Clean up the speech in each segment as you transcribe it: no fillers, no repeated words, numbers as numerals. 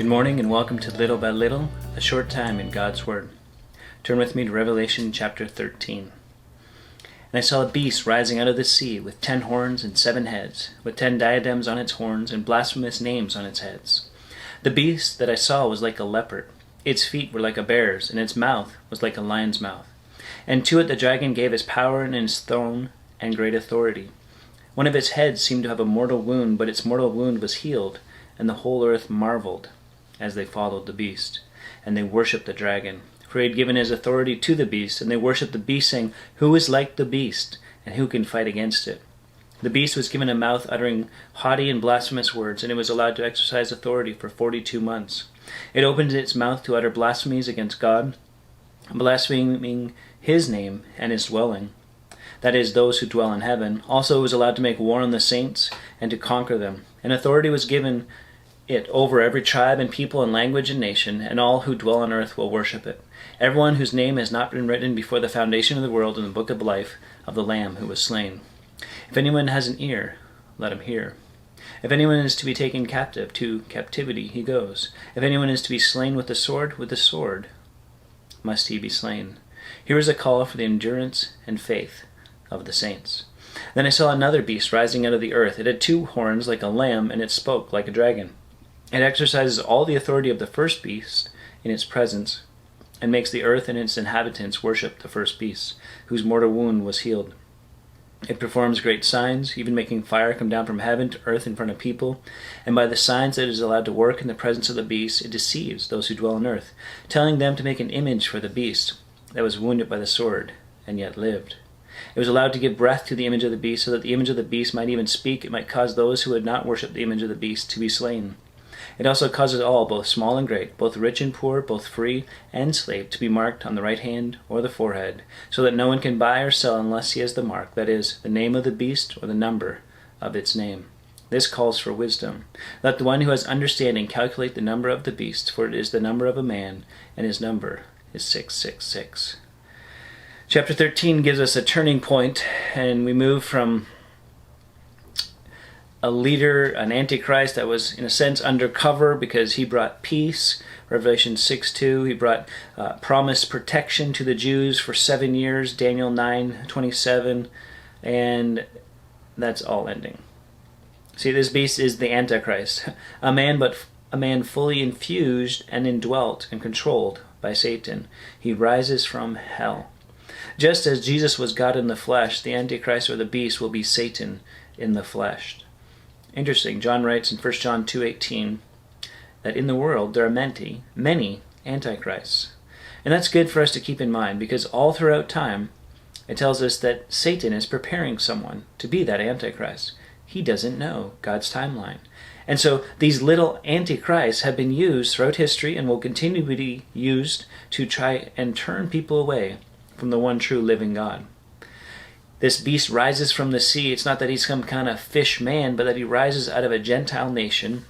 Good morning and welcome to Little by Little, a short time in God's Word. Turn with me to Revelation chapter 13. And I saw a beast rising out of the sea with 10 horns and 7 heads, with 10 diadems on its horns and blasphemous names on its heads. The beast that I saw was like a leopard. Its feet were like a bear's, and its mouth was like a lion's mouth. And to it the dragon gave his power and his throne and great authority. One of its heads seemed to have a mortal wound, but its mortal wound was healed, and the whole earth marveled as they followed the beast. And they worshipped the dragon, for he had given his authority to the beast, and they worshipped the beast, saying, "Who is like the beast, and who can fight against it?" The beast was given a mouth uttering haughty and blasphemous words, and it was allowed to exercise authority for 42 months. It opened its mouth to utter blasphemies against God, blaspheming his name and his dwelling, that is, those who dwell in heaven. Also it was allowed to make war on the saints and to conquer them. And authority was given it over every tribe and people and language and nation, and all who dwell on earth will worship it. Everyone whose name has not been written before the foundation of the world in the book of life of the Lamb who was slain. If anyone has an ear, let him hear. If anyone is to be taken captive, to captivity he goes. If anyone is to be slain with the sword must he be slain. Here is a call for the endurance and faith of the saints. Then I saw another beast rising out of the earth. It had 2 horns like a lamb, and it spoke like a dragon. It exercises all the authority of the first beast in its presence, and makes the earth and its inhabitants worship the first beast, whose mortal wound was healed. It performs great signs, even making fire come down from heaven to earth in front of people. And by the signs that it is allowed to work in the presence of the beast, it deceives those who dwell on earth, telling them to make an image for the beast that was wounded by the sword and yet lived. It was allowed to give breath to the image of the beast, so that the image of the beast might even speak. It might cause those who had not worshipped the image of the beast to be slain. It also causes all, both small and great, both rich and poor, both free and slave, to be marked on the right hand or the forehead, so that no one can buy or sell unless he has the mark, that is, the name of the beast or the number of its name. This calls for wisdom. Let the one who has understanding calculate the number of the beast, for it is the number of a man, and his number is 666. Chapter 13 gives us a turning point, and we move from a leader, an antichrist that was in a sense undercover because he brought peace, Revelation 6:2. He brought promised protection to the Jews for 7 years, Daniel 9:27, and that's all ending. See, this beast is the Antichrist, a man fully infused and indwelt and controlled by Satan. He rises from hell. Just as Jesus was God in the flesh, the Antichrist or the beast will be Satan in the flesh. Interesting, John writes in 1 John 2:18 that in the world there are many antichrists. And that's good for us to keep in mind, because all throughout time it tells us that Satan is preparing someone to be that antichrist. He doesn't know God's timeline. And so these little antichrists have been used throughout history and will continue to be used to try and turn people away from the one true living God. This beast rises from the sea. It's not that he's some kind of fish man, but that he rises out of a Gentile nation.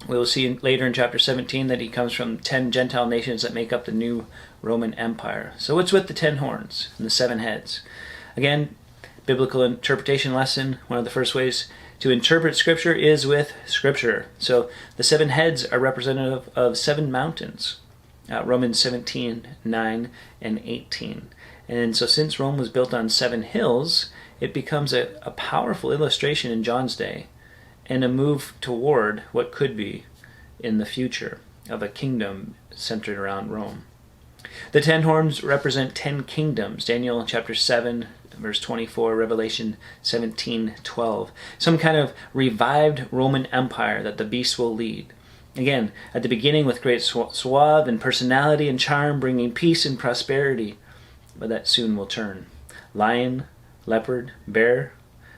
We'll see later in chapter 17 that he comes from 10 Gentile nations that make up the new Roman Empire. So what's with the 10 horns and the 7 heads? Again, biblical interpretation lesson. One of the first ways to interpret Scripture is with Scripture. So the 7 heads are representative of 7 mountains. Romans 17:9 and 18. And so since Rome was built on 7 hills, it becomes a powerful illustration in John's day and a move toward what could be in the future of a kingdom centered around Rome. The 10 horns represent 10 kingdoms. Daniel chapter 7, verse 24, Revelation 17:12. Some kind of revived Roman Empire that the beast will lead. Again, at the beginning with great suave and personality and charm, bringing peace and prosperity. But that soon will turn. Lion, leopard, bear.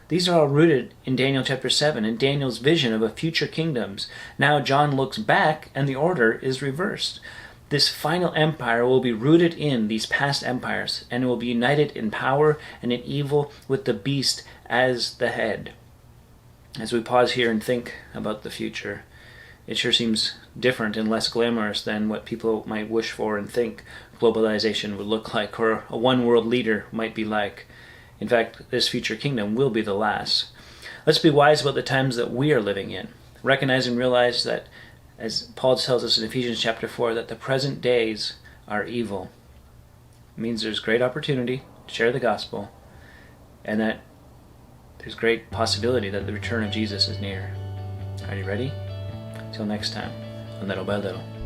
These are all rooted in Daniel chapter 7 and Daniel's vision of a future kingdoms. Now John looks back and the order is reversed. This final empire will be rooted in these past empires, and it will be united in power and in evil with the beast as the head. As we pause here and think about the future, it sure seems different and less glamorous than what people might wish for and think globalization would look like, or a one-world leader might be like. In fact, this future kingdom will be the last. Let's be wise about the times that we are living in. Recognize and realize that as Paul tells us in Ephesians chapter 4, that the present days are evil. It means there's great opportunity to share the gospel, and that there's great possibility that the return of Jesus is near. Are you ready? Till next time, on Little by Little.